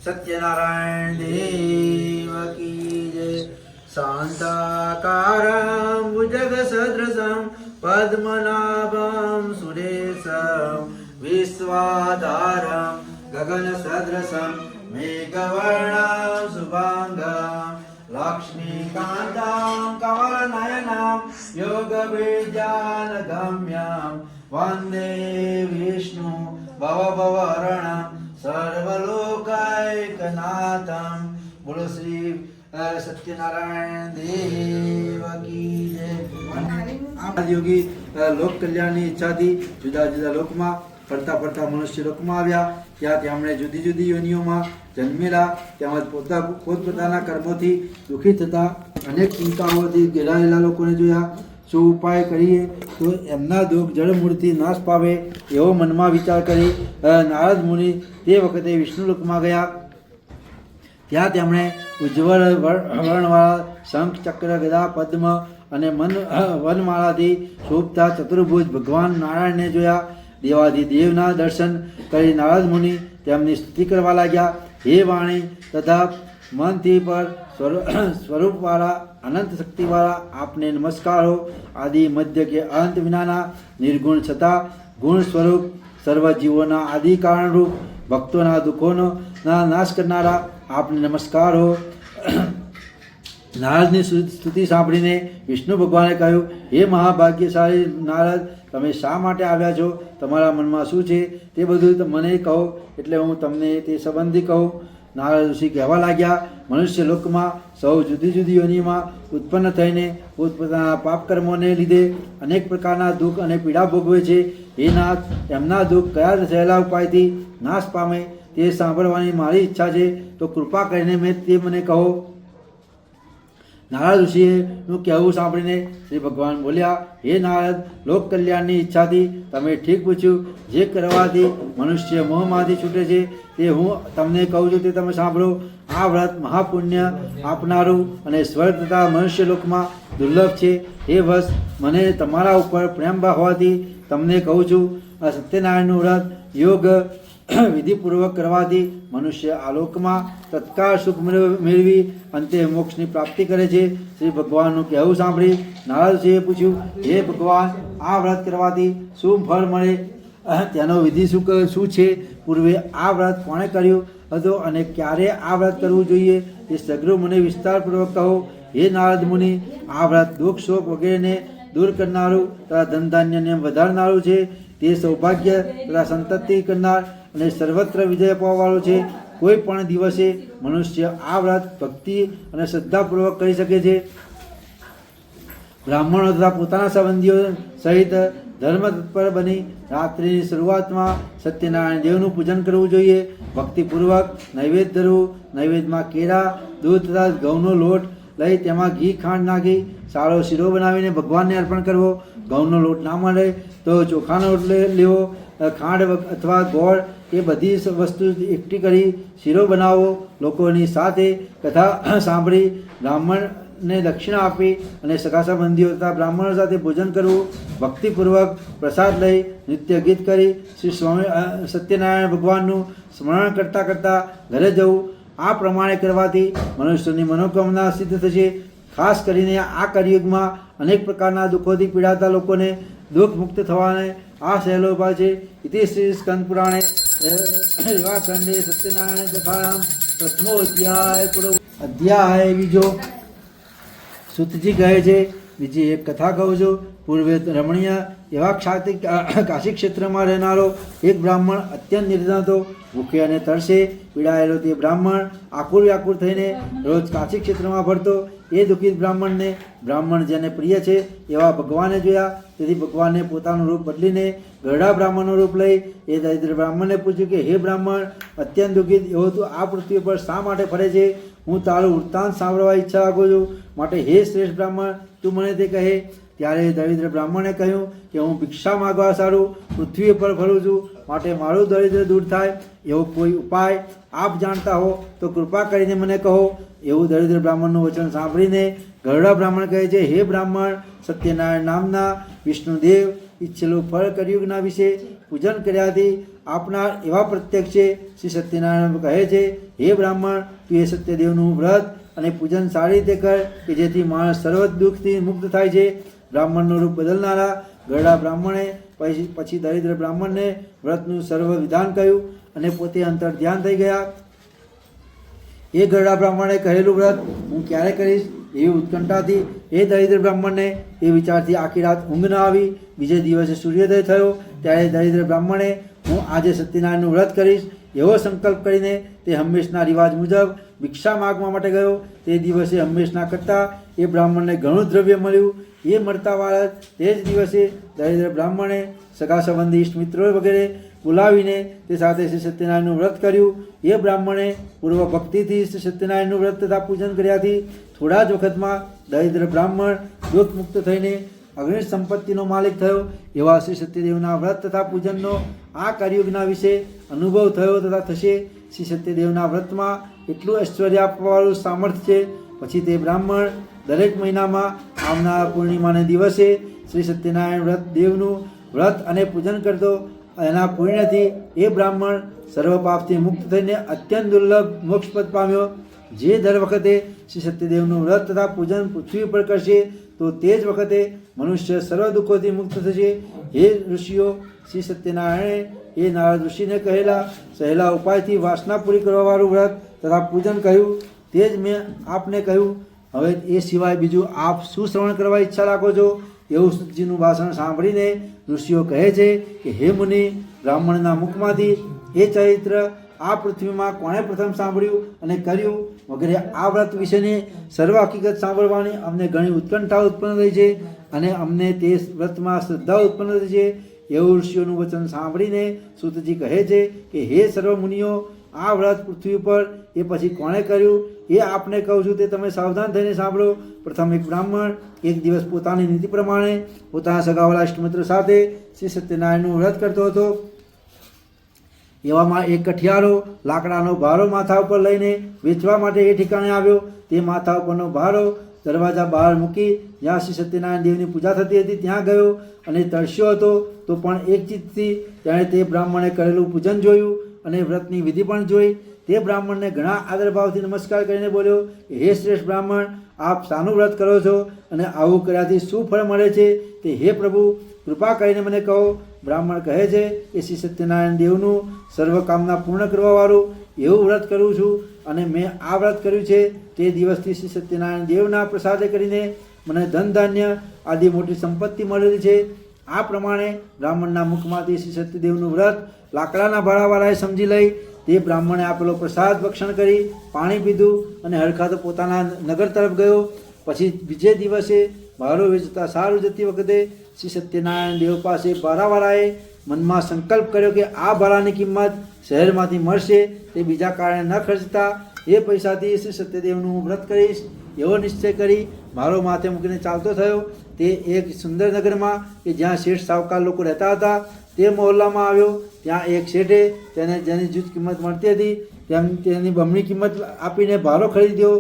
सत्यनारायण देव की जय। शांताकारं भुजगसदृशं पद्मनाभं सुरेशं विश्वाधारं गगनसदृशं मेघवर्णं शुभांगं लक्ष्मीकान्तं कमलनयनं योगबीजानगम्यं वन्दे विष्णु भवभवहरणं सर्वलोकैकनाथं। बोलो श्री सत्यनारायण देव की जय। योगी लोक कल्याणની ઈચ્છાથી જુદા જુદા લોકમાં ફરતા ફરતા મનુષ્ય લોકમાં આવ્યા। ત્યાં તેમણે જુદી જુદી યોનિઓમાં જન્મેલા, તેમજ પોતપોતાના કર્મોથી દુઃખી થતા અનેક ચિંતાઓથી ઘેરાયેલા લોકોને જોયા। શું ઉપાય કરીએ તો એમના દુઃખ જળમૂળથી નાશ પામે એવો મનમાં વિચાર કરી નારદ મુનિ તે વખતે વિષ્ણુલોકમાં ગયા। ત્યાં તેમણે ઉજ્જવળ વર્ણવાળા શંખ ચક્ર ગદા પદ્મ અને વનમાળાથી શોભતા ચતુર્ભુજ ભગવાન નારાયણને જોયા। દેવાધિદેવના દર્શન કરી નારદ મુનિ તેમની સ્તુતિ કરવા લાગ્યા। હે વાણી તથા મનથી પર સ્વરૂપવાળા અનંત શક્તિવાળા આપને નમસ્કાર હો। આદિ મધ્ય કે અંત વિનાના નિર્ગુણ છતાં ગુણ સ્વરૂપ સર્વ જીવોના આદિ કારણરૂપ ભક્તોના દુઃખોનો નાશ કરનારા આપને નમસ્કાર હો। નારદની સ્તુતિ સાંભળીને વિષ્ણુ ભગવાને કહ્યું, હે મહાભાગ્યશાળી નારદ, તમે શા માટે આવ્યા છો? તમારા મનમાં શું છે તે બધું મને કહો, એટલે હું તમને તે સંબંધી કહું। નારદ ઋષિ કહેવા લાગ્યા, મનુષ્ય લોકમાં સૌ જુદી જુદી યોનિમાં ઉત્પન્ન થઈને પોતપોતાના પાપ કર્મોને લીધે અનેક પ્રકારના દુઃખ અને પીડા ભોગવે છે। હે નાથ, એમના દુઃખ કયા સહેલા ઉપાયથી નાશ પામે તે સાંભળવાની મારી ઈચ્છા છે, તો કૃપા કરીને તે મને કહો। નારદ ઋષિનું કહેવું સાંભળીને શ્રી ભગવાન બોલ્યા, હે નારદ, લોક કલ્યાણની ઈચ્છાથી તમે ઠીક પૂછ્યું। જે કરવાથી મનુષ્ય મોહમાંથી છૂટે છે તે હું તમને કહું છું, તે તમે સાંભળો। આ વ્રત મહાપુણ્ય આપનારું અને સ્વર્ગ તથા મનુષ્ય લોકમાં દુર્લભ છે। હે વત્સ, મને તમારા ઉપર પ્રેમ હોવાથી તમને કહું છું। આ સત્યનારાયણનું વ્રત યોગ વિધિપૂર્વક કરવાથી મનુષ્ય આલોકમાં તત્કાળ સુખ મેળવી અંતે મોક્ષની પ્રાપ્તિ કરે છે। શ્રી ભગવાનનું કહેવું સાંભળી નારદજીએ પૂછ્યું, હે ભગવાન, આ વ્રત કરવાથી શું ફળ મળે? તેનો વિધિ શું છે? પૂર્વે આ વ્રત કોણે કર્યું હતું અને ક્યારે આ વ્રત કરવું જોઈએ તે સઘળું મને વિસ્તારપૂર્વક કહો। હે નારદ મુનિ, આ વ્રત દુઃખ શોક વગેરેને દૂર કરનારું તથા ધનધાન્યને વધારનારું છે। તે સૌભાગ્ય તથા સંતતિ કરનાર અને સર્વત્ર વિજય પામવાવાળું છે। કોઈ પણ દિવસે મનુષ્ય આ વ્રત ભક્તિ અને શ્રદ્ધાપૂર્વક કરી શકે છે। બ્રાહ્મણો તથા પોતાના સંબંધીઓ સહિત ધર્મ તત્પર બની રાત્રિની શરૂઆતમાં સત્યનારાયણ દેવનું પૂજન કરવું જોઈએ। ભક્તિપૂર્વક નૈવેદ્ય ધરવું। નૈવેદ્યમાં કેળા, દૂધ તથા ઘઉંનો લોટ લઈ તેમાં ઘી ખાંડ નાખી સારો શીરો બનાવીને ભગવાનને અર્પણ કરવો। ઘઉંનો લોટ ના મળે તો ચોખાનો લોટ લેવો। ખાંડ અથવા ગોળ એ બધી વસ્તુ એકઠી કરી શીરો બનાવવો। લોકોની સાથે કથા સાંભળી બ્રાહ્મણને દક્ષિણા આપી અને સગા સંબંધીઓ તથા બ્રાહ્મણો સાથે ભોજન કરવું। ભક્તિપૂર્વક પ્રસાદ લઈ નૃત્ય ગીત કરી શ્રી સ્વામી સત્યનારાયણ ભગવાનનું સ્મરણ કરતાં કરતાં ઘરે જવું। આ પ્રમાણે કરવાથી મનુષ્યની મનોકામના સિદ્ધ થશે। ખાસ કરીને આ કળિયુગમાં અનેક પ્રકારના દુઃખોથી પીડાતા લોકોને દુઃખ મુક્ત થવાને આ સહેલો ઉપાય છે। ઇતિ શ્રી સ્કંદ પુરાણે એવા ખંડે સત્યનારાયણ કથાયામ પ્રથમો અધ્યાય બીજો। સુતજી કહે છે, બીજી એક કથા કહું છું। પૂર્વે રમણીય એવા કાશી ક્ષેત્રમાં રહેનારો એક બ્રાહ્મણ અત્યંત નિર્ધન હતો। ભૂખે અને તરસે પીડાયેલો તે બ્રાહ્મણ આકુર વ્યાકુર થઈને રોજ કાશી ક્ષેત્રમાં ફરતો। એ દુઃખિત બ્રાહ્મણ જેને પ્રિય છે એવા ભગવાને જોયા। તેથી ભગવાને પોતાનું રૂપ બદલીને ગરડા બ્રાહ્મણનું રૂપ લઈ એ દરિદ્ર બ્રાહ્મણને પૂછ્યું કે, હે બ્રાહ્મણ, અત્યંત દુઃખિત એવો તું આ પૃથ્વી પર શા માટે ફરે છે? હું તારું વૃત્તાંત સાંભળવા ઈચ્છા રાખું છું, માટે હે શ્રેષ્ઠ બ્રાહ્મણ, તું મને તે કહે। ત્યારે દરિદ્ર બ્રાહ્મણે કહ્યું કે હું ભિક્ષા માગવા સારું પૃથ્વી પર ફરું છું, માટે મારું દરિદ્ર દૂર થાય એવો કોઈ ઉપાય આપ જાણતા હો તો કૃપા કરીને મને કહો। એવું દરિદ્ર બ્રાહ્મણનું વચન સાંભળીને ગરડા બ્રાહ્મણ કહે છે, હે બ્રાહ્મણ, સત્યનારાયણ નામના વિષ્ણુદેવ ઈચ્છેલું ફળ કળિયુગના વિશે પૂજન કર્યાથી આપનાર એવા પ્રત્યક્ષ છે. શ્રી સત્યનારાયણ કહે છે, હે બ્રાહ્મણ, તું એ સત્યદેવનું વ્રત અને પૂજન સારી રીતે કર કે જેથી માણસ સર્વ દુઃખથી મુક્ત થાય છે. બ્રાહ્મણનું રૂપ બદલનારા ગરડા બ્રાહ્મણે પછી દરિદ્ર બ્રાહ્મણને વ્રતનું સર્વ વિધાન કહ્યું અને પોતે અંતર ધ્યાન થઈ ગયા. એ ગરડા બ્રાહ્મણે કહેલું વ્રત હું ક્યારે કરીશ એવી ઉત્કંઠાથી એ દરિદ્ર બ્રાહ્મણને એ વિચારથી આખી રાત ઊંઘ ન આવી. બીજે દિવસે સૂર્યોદય થયો ત્યારે દરિદ્ર બ્રાહ્મણે હું આજે સત્યનારાયણનું વ્રત કરીશ એવો સંકલ્પ કરીને તે હંમેશના રિવાજ મુજબ ભિક્ષા માગવા માટે ગયો. તે દિવસે હંમેશના કરતાં એ બ્રાહ્મણને ઘણું દ્રવ્ય મળ્યું. એ મળતા વાળા તે જ દિવસે દરિદ્ર બ્રાહ્મણે સગા સંબંધી ઇષ્ટ મિત્રો વગેરે બોલાવીને તે સાથે શ્રી સત્યનારાયણનું વ્રત કર્યું. એ બ્રાહ્મણે પૂર્વ ભક્તિથી શ્રી સત્યનારાયણનું વ્રત તથા પૂજન કર્યાથી થોડા જ વખતમાં દરિદ્ર બ્રાહ્મણ દુઃખ મુક્ત થઈને અગણિત સંપત્તિનો માલિક થયો. એવા શ્રી સત્યદેવના વ્રત તથા પૂજનનો આ કળિયુગના વિશે અનુભવ થયો તથા થશે. શ્રી સત્યદેવના વ્રતમાં એટલું ઐશ્વર્ય આપવાવાળું સામર્થ્ય છે. પછી તે બ્રાહ્મણ દરેક મહિનામાં આવનાર પૂર્ણિમાને દિવસે શ્રી સત્યનારાયણ વ્રત દેવનું વ્રત અને પૂજન કરતો. એના પુણ્યથી એ બ્રાહ્મણ સર્વ પાપથી મુક્ત થઈને અત્યંત દુર્લભ મોક્ષપદ પામ્યો. જે દર વખતે શ્રી સત્યદેવનું વ્રત તથા પૂજન પૃથ્વી ઉપર કરશે તો તે જ વખતે મનુષ્ય સર્વ દુઃખોથી મુક્ત થશે. હે ઋષિઓ, શ્રી સત્યનારાયણે એ નારદ ઋષિને સહેલા ઉપાયથી વાસના પૂરી કરવાવાળું વ્રત તથા પૂજન કહ્યું. તે જ મેં આપને કહ્યું. હવે એ સિવાય બીજું આપ શું શ્રવણ કરવા ઈચ્છા રાખો છો? એવું સુતજીનું ભાષણ સાંભળીને ઋષિઓ કહે છે કે હે મુનિ, બ્રાહ્મણના મુખમાંથી એ ચરિત્ર આ પૃથ્વીમાં કોણે પ્રથમ સાંભળ્યું અને કર્યું વગેરે આ વ્રત વિશેની સર્વ હકીકત સાંભળવાની અમને ઘણી ઉત્કંઠા ઉત્પન્ન થઈ છે અને અમને તે વ્રતમાં શ્રદ્ધા ઉત્પન્ન થઈ છે. એવું ઋષિઓનું વચન સાંભળીને સુતજી કહે છે કે હે સર્વ મુનિઓ, આ વ્રત પૃથ્વી પર એ પછી કોણે કર્યું એ આપને કહું છું, તે તમે સાવધાન થઈને સાંભળો. પ્રથમ એક બ્રાહ્મણ એક દિવસ પોતાની નીતિ પ્રમાણે પોતાના સગાવાળા ઇષ્ટમિત્ર સાથે શ્રી સત્યનારાયણનું વ્રત કરતો હતો. એવામાં એક કઠિયારો લાકડાનો ભારો માથા ઉપર લઈને વેચવા માટે એ ઠેકાણે આવ્યો. તે માથા ઉપરનો ભારો દરવાજા બહાર મૂકી જ્યાં શ્રી સત્યનારાયણ દેવની પૂજા થતી હતી ત્યાં ગયો અને તરસ્યો હતો. તો પણ એક ચિત્તથી તેણે તે બ્રાહ્મણે કરેલું પૂજન જોયું અને વ્રતની વિધિ પણ જોઈ. તે બ્રાહ્મણને ઘણા આદરભાવથી નમસ્કાર કરીને બોલ્યો કે હે શ્રેષ્ઠ બ્રાહ્મણ, આપ શાનું વ્રત કરો છો અને આવું કર્યાથી શું ફળ મળે છે તે હે પ્રભુ કૃપા કરીને મને કહો. બ્રાહ્મણ કહે છે કે શ્રી સત્યનારાયણ દેવનું સર્વ કામના પૂર્ણ કરવાવાળું એવું વ્રત કરું છું અને મેં આ વ્રત કર્યું છે તે દિવસથી શ્રી સત્યનારાયણ દેવના પ્રસાદે કરીને મને ધન ધાન્ય આદિ મોટી સંપત્તિ મળેલી છે. આ પ્રમાણે બ્રાહ્મણના મુખમાંથી શ્રી સત્યદેવનું વ્રત લાકડાના ભાડાવાળાએ સમજી લઈ તે બ્રાહ્મણે આપેલો પ્રસાદ ભક્ષણ કરી પાણી પીધું અને હરખાતો પોતાના નગર તરફ ગયો. પછી બીજે દિવસે ભારો વેચતા સારું જતી વખતે શ્રી સત્યનારાયણ દેવ પાસે ભારાવાળાએ મનમાં સંકલ્પ કર્યો કે આ ભાડાની કિંમત શહેરમાંથી મળશે તે બીજા કારણે ન ખર્ચતા એ પૈસાથી શ્રી સત્યદેવનું વ્રત કરીશ એવો નિશ્ચય કરી ભારો માથે મૂકીને ચાલતો થયો. તે એક સુંદર નગરમાં કે જ્યાં શેઠ સાવકાર લોકો રહેતા હતા તે મહોલ્લામાં આવ્યો. ત્યાં એક શેઠે તેને જેની જૂથ કિંમત મળતી હતી તેની બમણી કિંમત આપીને ભારો ખરીદ્યો.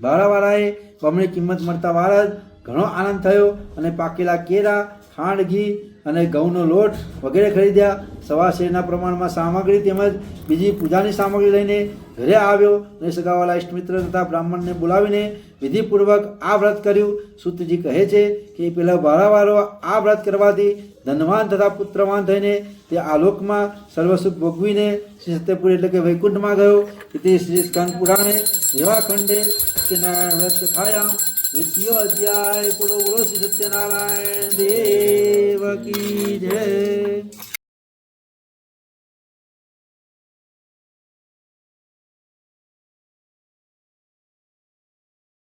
ભાડાવાળાએ બમણી કિંમત મળતા વાળા જ ઘણો આનંદ થયો અને પાકેલા કેળા, ખાંડ, ઘી અને ઘઉંનો લોટ વગેરે ખરીદ્યા. સવા શેરના પ્રમાણમાં સામગ્રી તેમજ બીજી પૂજાની સામગ્રી લઈને ઘરે આવ્યો અને સગાવાલા ઇષ્ટમિત્ર તથા બ્રાહ્મણને બોલાવીને વિધિપૂર્વક આ વ્રત કર્યું. સુતજી કહે છે કે પેલા ભાડાવાળો આ વ્રત કરવાથી ધનવાન તથા પુત્રવાન થઈને તે આલોકમાં સર્વસુખ ભોગવીને શ્રી સત્યપુર એટલે કે વૈકુંઠમાં ગયો. તે શ્રી સ્કંદ પુરાણે એવા ખંડે સત્યનારાયણ વ્રત કથાયામ દ્વિતીયો અધ્યાય પૂરો બોલો શ્રી સત્યનારાયણ દેવ કી જય.